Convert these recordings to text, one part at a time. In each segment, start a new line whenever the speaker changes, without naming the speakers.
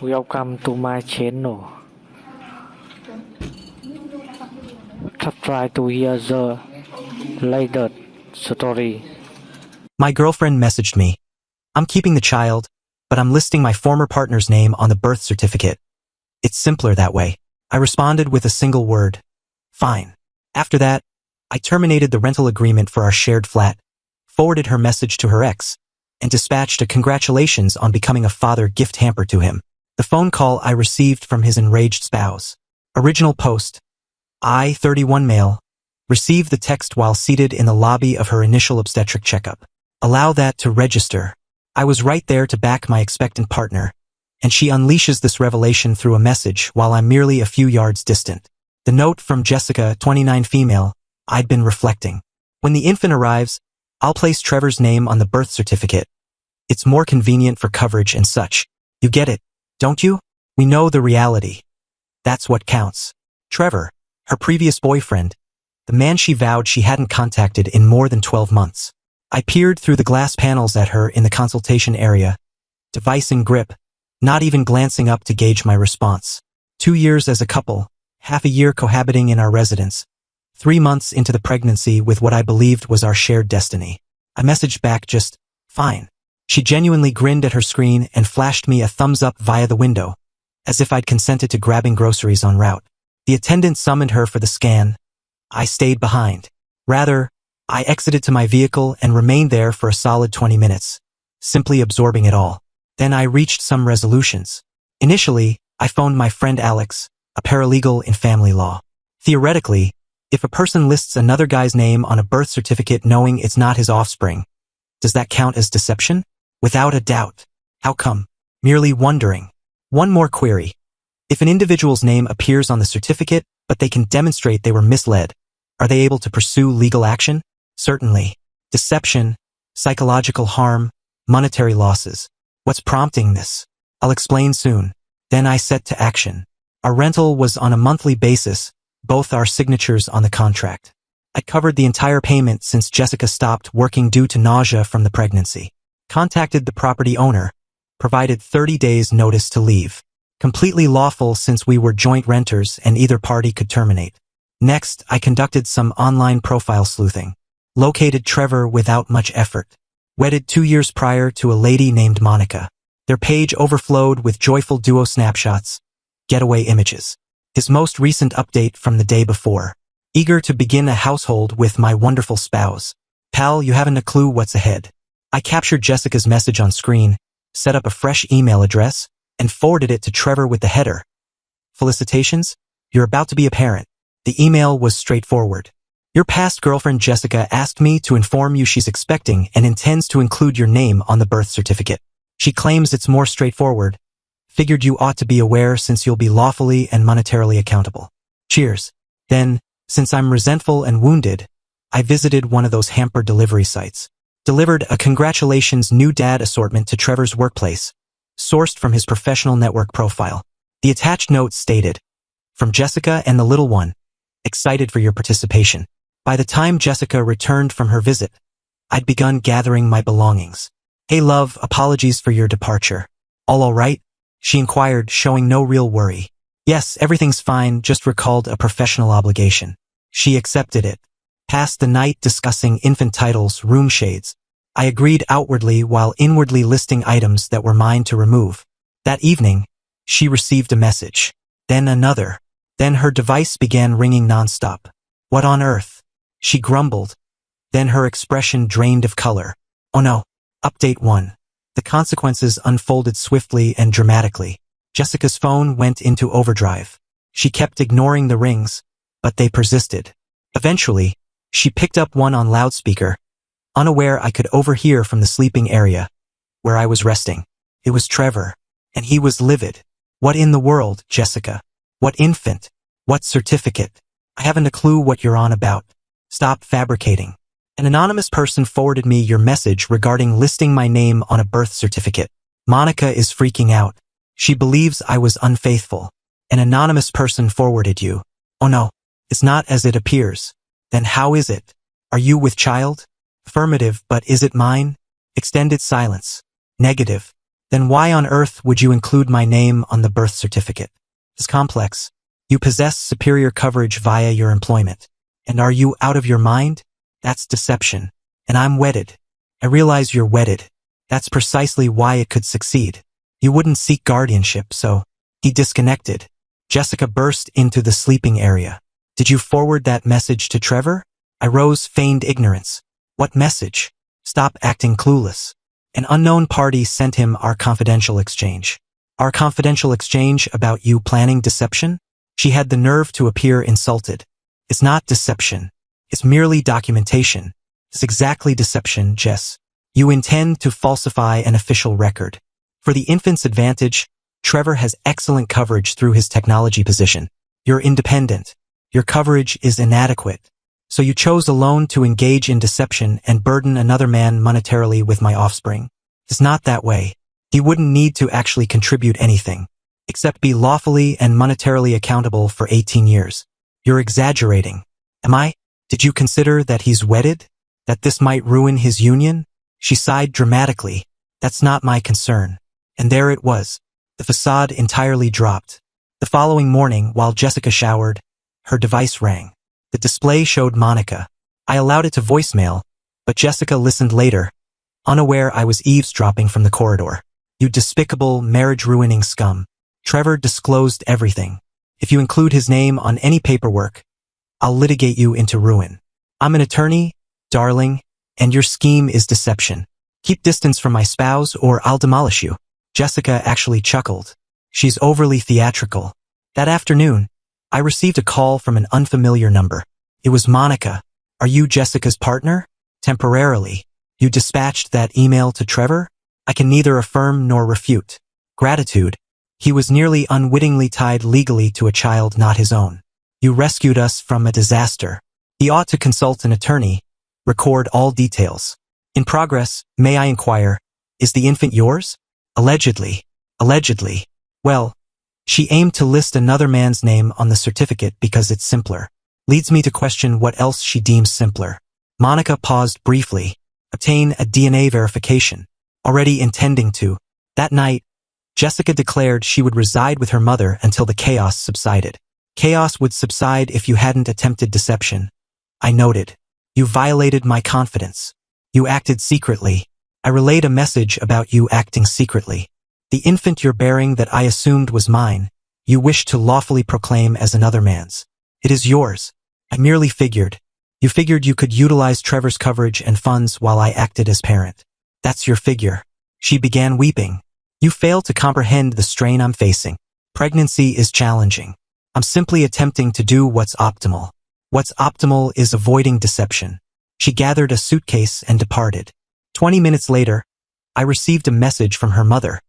Welcome to my channel. Try to hear the latest story.
My girlfriend messaged me. I'm keeping the child, but I'm listing my former partner's name on the birth certificate. It's simpler that way. I responded with a single word. Fine. After that, I terminated the rental agreement for our shared flat, forwarded her message to her ex, and dispatched a congratulations on becoming a father gift hamper to him. The phone call I received from his enraged spouse. Original post. I, 31 male, received the text while seated in the lobby of her initial obstetric checkup. Allow that to register. I was right there to back my expectant partner, and she unleashes this revelation through a message while I'm merely a few yards distant. The note from Jessica, 29 female, I'd been reflecting. When the infant arrives, I'll place Trevor's name on the birth certificate. It's more convenient for coverage and such. You get it, don't you? We know the reality. That's what counts. Trevor, her previous boyfriend, the man she vowed she hadn't contacted in more than 12 months. I peered through the glass panels at her in the consultation area, device in grip, not even glancing up to gauge my response. 2 years as a couple, half a year cohabiting in our residence, 3 months into the pregnancy with what I believed was our shared destiny. I messaged back just, fine. She genuinely grinned at her screen and flashed me a thumbs up via the window, as if I'd consented to grabbing groceries en route. The attendant summoned her for the scan. I stayed behind. Rather, I exited to my vehicle and remained there for a solid 20 minutes, simply absorbing it all. Then I reached some resolutions. Initially, I phoned my friend Alex, a paralegal in family law. Theoretically, if a person lists another guy's name on a birth certificate knowing it's not his offspring, does that count as deception? Without a doubt. How come? Merely wondering. One more query. If an individual's name appears on the certificate, but they can demonstrate they were misled, are they able to pursue legal action? Certainly. Deception, psychological harm, monetary losses. What's prompting this? I'll explain soon. Then I set to action. Our rental was on a monthly basis, both our signatures on the contract. I covered the entire payment since Jessica stopped working due to nausea from the pregnancy. Contacted the property owner, provided 30 days notice to leave. Completely lawful since we were joint renters and either party could terminate. Next, I conducted some online profile sleuthing. Located Trevor without much effort. Wedded 2 years prior to a lady named Monica. Their page overflowed with joyful duo snapshots, getaway images. His most recent update from the day before. Eager to begin a household with my wonderful spouse. Pal, you haven't a clue what's ahead. I captured Jessica's message on screen, set up a fresh email address, and forwarded it to Trevor with the header. Felicitations, you're about to be a parent. The email was straightforward. Your past girlfriend Jessica asked me to inform you she's expecting and intends to include your name on the birth certificate. She claims it's more straightforward. Figured you ought to be aware since you'll be lawfully and monetarily accountable. Cheers. Then, since I'm resentful and wounded, I visited one of those hamper delivery sites. Delivered a congratulations new dad assortment to Trevor's workplace, sourced from his professional network profile. The attached note stated, from Jessica and the little one, excited for your participation. By the time Jessica returned from her visit, I'd begun gathering my belongings. Hey love, apologies for your departure. All right? She inquired, showing no real worry. Yes, everything's fine, just recalled a professional obligation. She accepted it. Passed the night discussing infant titles, room shades. I agreed outwardly while inwardly listing items that were mine to remove. That evening, she received a message. Then another. Then her device began ringing nonstop. What on earth? She grumbled. Then her expression drained of color. Oh no. Update 1. The consequences unfolded swiftly and dramatically. Jessica's phone went into overdrive. She kept ignoring the rings, but they persisted. Eventually, she picked up one on loudspeaker, unaware I could overhear from the sleeping area, where I was resting. It was Trevor, and he was livid. What in the world, Jessica? What infant? What certificate? I haven't a clue what you're on about. Stop fabricating. An anonymous person forwarded me your message regarding listing my name on a birth certificate. Monica is freaking out. She believes I was unfaithful. An anonymous person forwarded you. Oh no, it's not as it appears. Then how is it? Are you with child? Affirmative, but is it mine? Extended silence. Negative. Then why on earth would you include my name on the birth certificate? It's complex. You possess superior coverage via your employment. And are you out of your mind? That's deception. And I'm wedded. I realize you're wedded. That's precisely why it could succeed. You wouldn't seek guardianship, so he disconnected. Jessica burst into the sleeping area. Did you forward that message to Trevor? I rose, feigned ignorance. What message? Stop acting clueless. An unknown party sent him our confidential exchange. Our confidential exchange about you planning deception? She had the nerve to appear insulted. It's not deception. It's merely documentation. It's exactly deception, Jess. You intend to falsify an official record. For the infant's advantage, Trevor has excellent coverage through his technology position. You're independent. Your coverage is inadequate. So you chose alone to engage in deception and burden another man monetarily with my offspring. It's not that way. He wouldn't need to actually contribute anything, except be lawfully and monetarily accountable for 18 years. You're exaggerating. Am I? Did you consider that he's wedded? That this might ruin his union? She sighed dramatically. That's not my concern. And there it was. The facade entirely dropped. The following morning, while Jessica showered, her device rang. The display showed Monica. I allowed it to voicemail, but Jessica listened later, unaware I was eavesdropping from the corridor. You despicable, marriage-ruining scum. Trevor disclosed everything. If you include his name on any paperwork, I'll litigate you into ruin. I'm an attorney, darling, and your scheme is deception. Keep distance from my spouse or I'll demolish you. Jessica actually chuckled. She's overly theatrical. That afternoon, I received a call from an unfamiliar number. It was Monica. Are you Jessica's partner? Temporarily. You dispatched that email to Trevor? I can neither affirm nor refute. Gratitude. He was nearly unwittingly tied legally to a child not his own. You rescued us from a disaster. He ought to consult an attorney. Record all details. In progress, may I inquire, is the infant yours? Allegedly. Allegedly. Well, she aimed to list another man's name on the certificate because it's simpler. Leads me to question what else she deems simpler. Monica paused briefly. Obtain a DNA verification. Already intending to. That night, Jessica declared she would reside with her mother until the chaos subsided. Chaos would subside if you hadn't attempted deception. I noted. You violated my confidence. You acted secretly. I relayed a message about you acting secretly. The infant you're bearing that I assumed was mine, you wished to lawfully proclaim as another man's. It is yours. I merely figured. You figured you could utilize Trevor's coverage and funds while I acted as parent. That's your figure. She began weeping. You fail to comprehend the strain I'm facing. Pregnancy is challenging. I'm simply attempting to do what's optimal. What's optimal is avoiding deception. She gathered a suitcase and departed. 20 minutes later, I received a message from her mother.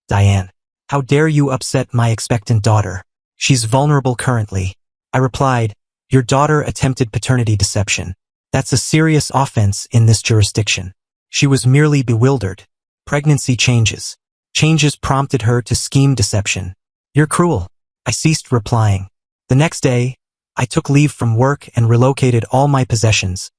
Diane, how dare you upset my expectant daughter? She's vulnerable currently. I replied, your daughter attempted paternity deception. That's a serious offense in this jurisdiction. She was merely bewildered. Pregnancy changes. Changes prompted her to scheme deception. You're cruel. I ceased replying. The next day, I took leave from work and relocated all my possessions.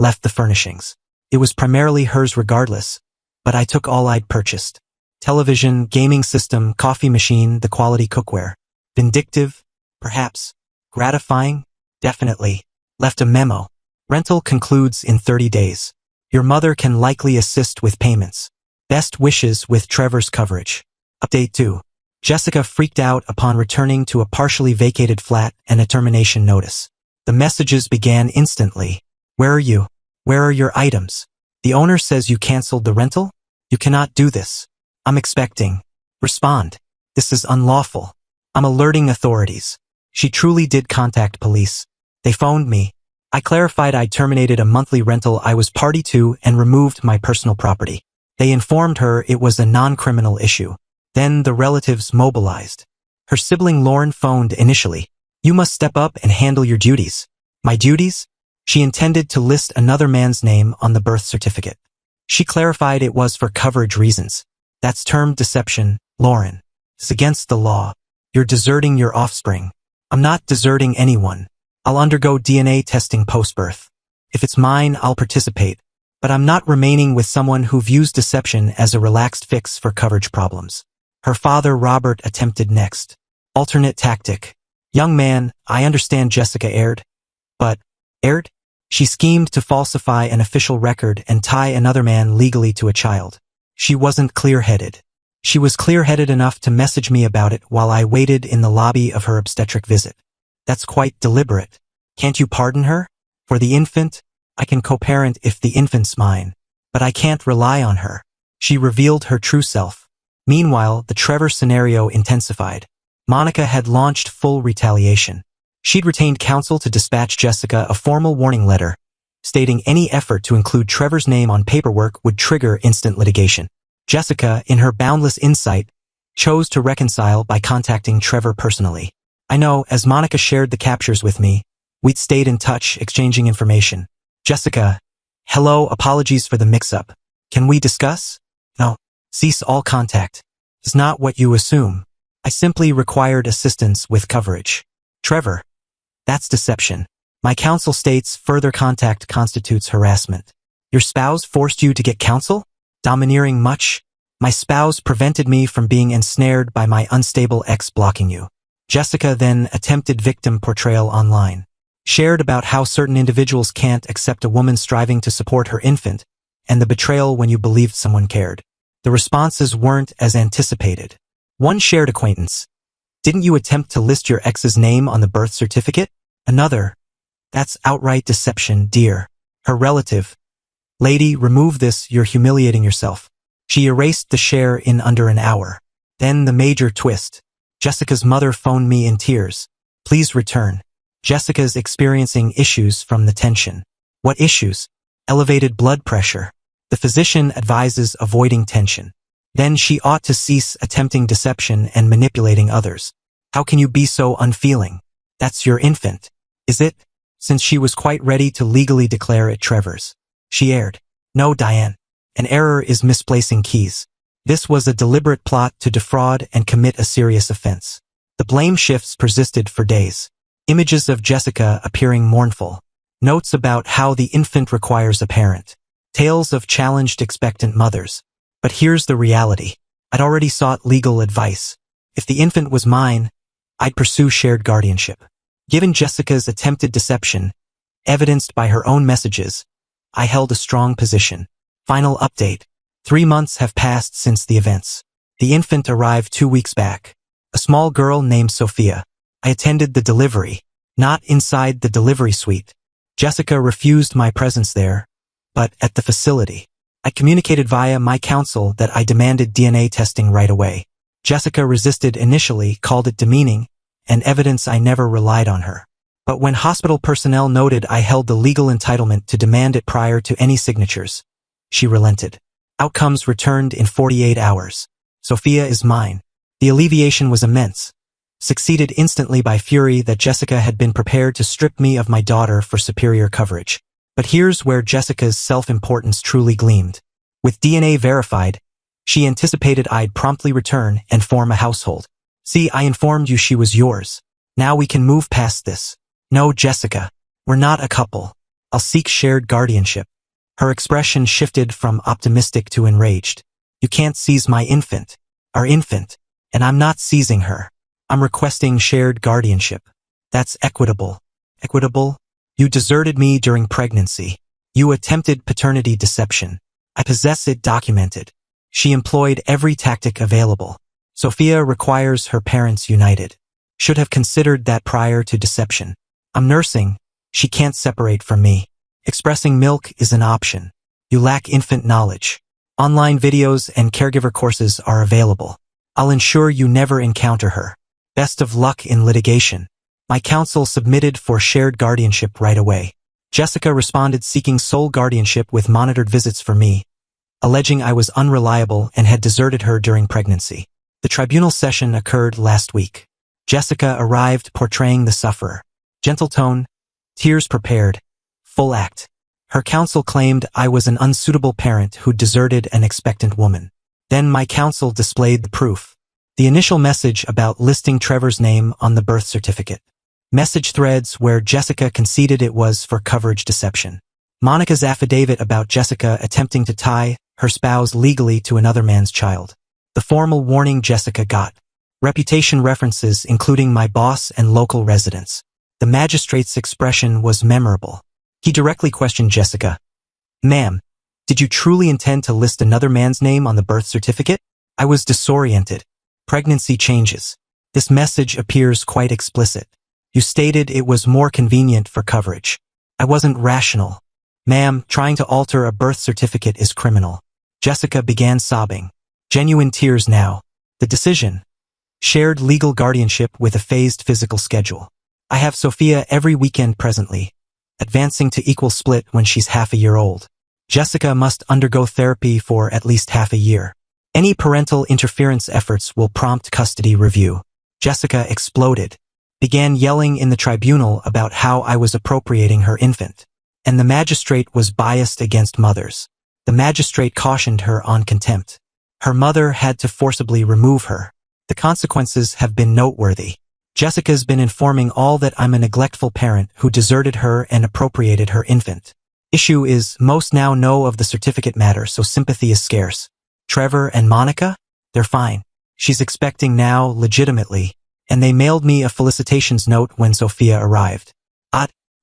Left the furnishings. It was primarily hers regardless, but I took all I'd purchased. Television, gaming system, coffee machine, the quality cookware. Vindictive? Perhaps. Gratifying? Definitely. Left a memo. Rental concludes in 30 days. Your mother can likely assist with payments. Best wishes with Trevor's coverage. Update 2. Jessica freaked out upon returning to a partially vacated flat and a termination notice. The messages began instantly. Where are you? Where are your items? The owner says you canceled the rental? You cannot do this. I'm expecting. Respond. This is unlawful. I'm alerting authorities. She truly did contact police. They phoned me. I clarified I terminated a monthly rental I was party to and removed my personal property. They informed her it was a non-criminal issue. Then the relatives mobilized. Her sibling Lauren phoned initially. You must step up and handle your duties. My duties? She intended to list another man's name on the birth certificate. She clarified it was for coverage reasons. That's termed deception, Lauren. It's against the law. You're deserting your offspring. I'm not deserting anyone. I'll undergo DNA testing post-birth. If it's mine, I'll participate. but I'm not remaining with someone who views deception as a relaxed fix for coverage problems. Her father, Robert, attempted next. Alternate tactic. Young man, I understand Jessica erred. But, erred? She schemed to falsify an official record and tie another man legally to a child. She wasn't clear-headed. She was clear-headed enough to message me about it while I waited in the lobby of her obstetric visit. That's quite deliberate. Can't you pardon her? For the infant, I can co-parent if the infant's mine, but I can't rely on her. She revealed her true self. Meanwhile, the Trevor scenario intensified. Monica had launched full retaliation. She'd retained counsel to dispatch Jessica a formal warning letter, stating any effort to include Trevor's name on paperwork would trigger instant litigation. Jessica, in her boundless insight, chose to reconcile by contacting Trevor personally. I know, as Monica shared the captures with me, we'd stayed in touch, exchanging information. Jessica, hello, apologies for the mix-up. Can we discuss? No, cease all contact. It's not what you assume. I simply required assistance with coverage. Trevor, that's deception. My counsel states further contact constitutes harassment. Your spouse forced you to get counsel? Domineering much? My spouse prevented me from being ensnared by my unstable ex blocking you. Jessica then attempted victim portrayal online. Shared about how certain individuals can't accept a woman striving to support her infant, and the betrayal when you believed someone cared. The responses weren't as anticipated. One shared acquaintance. Didn't you attempt to list your ex's name on the birth certificate? Another. That's outright deception, dear. Her relative. Lady, remove this, you're humiliating yourself. She erased the share in under an hour. Then the major twist. Jessica's mother phoned me in tears. Please return. Jessica's experiencing issues from the tension. What issues? Elevated blood pressure. The physician advises avoiding tension. Then she ought to cease attempting deception and manipulating others. How can you be so unfeeling? That's your infant. Is it? Since she was quite ready to legally declare it Trevor's. She erred. No, Diane. An error is misplacing keys. This was a deliberate plot to defraud and commit a serious offense. The blame shifts persisted for days. Images of Jessica appearing mournful. Notes about how the infant requires a parent. Tales of challenged expectant mothers. But here's the reality. I'd already sought legal advice. If the infant was mine, I'd pursue shared guardianship. Given Jessica's attempted deception, evidenced by her own messages, I held a strong position. Final update. 3 months have passed since the events. The infant arrived 2 weeks back. A small girl named Sophia. I attended the delivery, not inside the delivery suite. Jessica refused my presence there, but at the facility. I communicated via my counsel that I demanded DNA testing right away. Jessica resisted initially, called it demeaning, and evidence I never relied on her. But when hospital personnel noted I held the legal entitlement to demand it prior to any signatures, she relented. Outcomes returned in 48 hours. Sophia is mine. The alleviation was immense. Succeeded instantly by fury that Jessica had been prepared to strip me of my daughter for superior coverage. But here's where Jessica's self-importance truly gleamed. With DNA verified, she anticipated I'd promptly return and form a household. See, I informed you she was yours. Now we can move past this. No, Jessica, we're not a couple. I'll seek shared guardianship. Her expression shifted from optimistic to enraged. You can't seize my infant, our infant, and I'm not seizing her. I'm requesting shared guardianship. That's equitable. Equitable? You deserted me during pregnancy. You attempted paternity deception. I possess it documented. She employed every tactic available. Sophia requires her parents united. Should have considered that prior to deception. I'm nursing. She can't separate from me. Expressing milk is an option. You lack infant knowledge. Online videos and caregiver courses are available. I'll ensure you never encounter her. Best of luck in litigation. My counsel submitted for shared guardianship right away. Jessica responded seeking sole guardianship with monitored visits for me, alleging I was unreliable and had deserted her during pregnancy. The tribunal session occurred last week. Jessica arrived portraying the sufferer. Gentle tone, tears prepared, full act. Her counsel claimed I was an unsuitable parent who deserted an expectant woman. Then my counsel displayed the proof. The initial message about listing Trevor's name on the birth certificate. Message threads where Jessica conceded it was for coverage deception. Monica's affidavit about Jessica attempting to tie her spouse legally to another man's child. The formal warning Jessica got. Reputation references including my boss and local residents. The magistrate's expression was memorable. He directly questioned Jessica. Ma'am, did you truly intend to list another man's name on the birth certificate? I was disoriented. Pregnancy changes. This message appears quite explicit. You stated it was more convenient for coverage. I wasn't rational. Ma'am, trying to alter a birth certificate is criminal. Jessica began sobbing. Genuine tears now. The decision. Shared legal guardianship with a phased physical schedule. I have Sophia every weekend presently, advancing to equal split when she's half a year old. Jessica must undergo therapy for at least half a year. Any parental interference efforts will prompt custody review. Jessica exploded, began yelling in the tribunal about how I was appropriating her infant. And the magistrate was biased against mothers. The magistrate cautioned her on contempt. Her mother had to forcibly remove her. The consequences have been noteworthy. Jessica's been informing all that I'm a neglectful parent who deserted her and appropriated her infant. Issue is, most now know of the certificate matter, so sympathy is scarce. Trevor and Monica? They're fine. She's expecting now, legitimately, and they mailed me a felicitations note when Sophia arrived.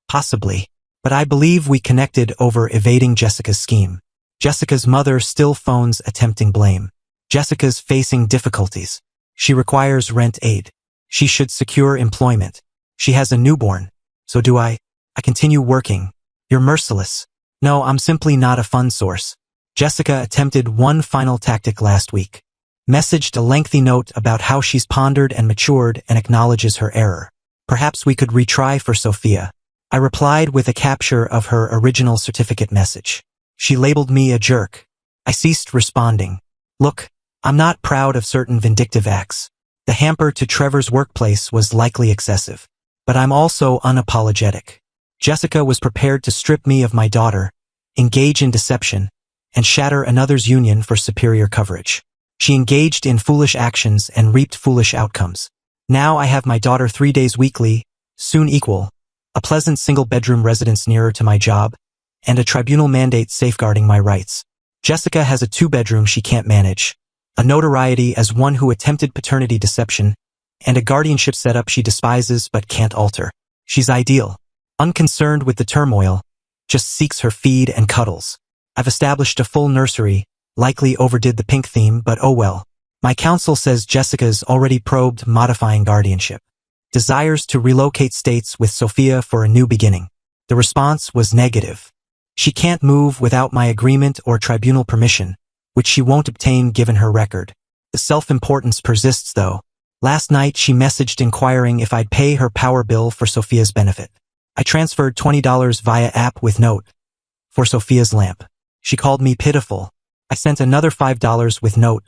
Possibly. But I believe we connected over evading Jessica's scheme. Jessica's mother still phones attempting blame. Jessica's facing difficulties. She requires rent aid. She should secure employment. She has a newborn. So do I. I continue working. You're merciless. No, I'm simply not a fun source. Jessica attempted one final tactic last week. Messaged a lengthy note about how she's pondered and matured and acknowledges her error. Perhaps we could retry for Sophia. I replied with a capture of her original certificate message. She labeled me a jerk. I ceased responding. Look, I'm not proud of certain vindictive acts. The hamper to Trevor's workplace was likely excessive. But I'm also unapologetic. Jessica was prepared to strip me of my daughter, engage in deception, and shatter another's union for superior coverage. She engaged in foolish actions and reaped foolish outcomes. Now I have my daughter 3 days weekly, soon equal, a pleasant single-bedroom residence nearer to my job, and a tribunal mandate safeguarding my rights. Jessica has a 2-bedroom she can't manage, a notoriety as one who attempted paternity deception, and a guardianship setup she despises but can't alter. She's ideal, unconcerned with the turmoil, just seeks her feed and cuddles. I've established a full nursery, likely overdid the pink theme, but oh well. My counsel says Jessica's already probed modifying guardianship. Desires to relocate states with Sophia for a new beginning. The response was negative. She can't move without my agreement or tribunal permission, which she won't obtain given her record. The self-importance persists though. Last night she messaged inquiring if I'd pay her power bill for Sophia's benefit. I transferred $20 via app with note for Sophia's lamp. She called me pitiful. I sent another $5 with note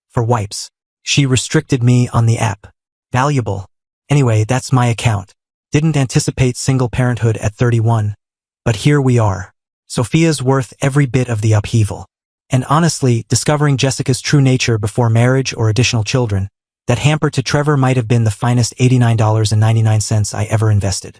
for wipes. She restricted me on the app. Valuable. Anyway, that's my account. Didn't anticipate single parenthood at 31. But here we are. Sophia's worth every bit of the upheaval. And honestly, discovering Jessica's true nature before marriage or additional children, that hamper to Trevor might have been the finest $89.99 I ever invested.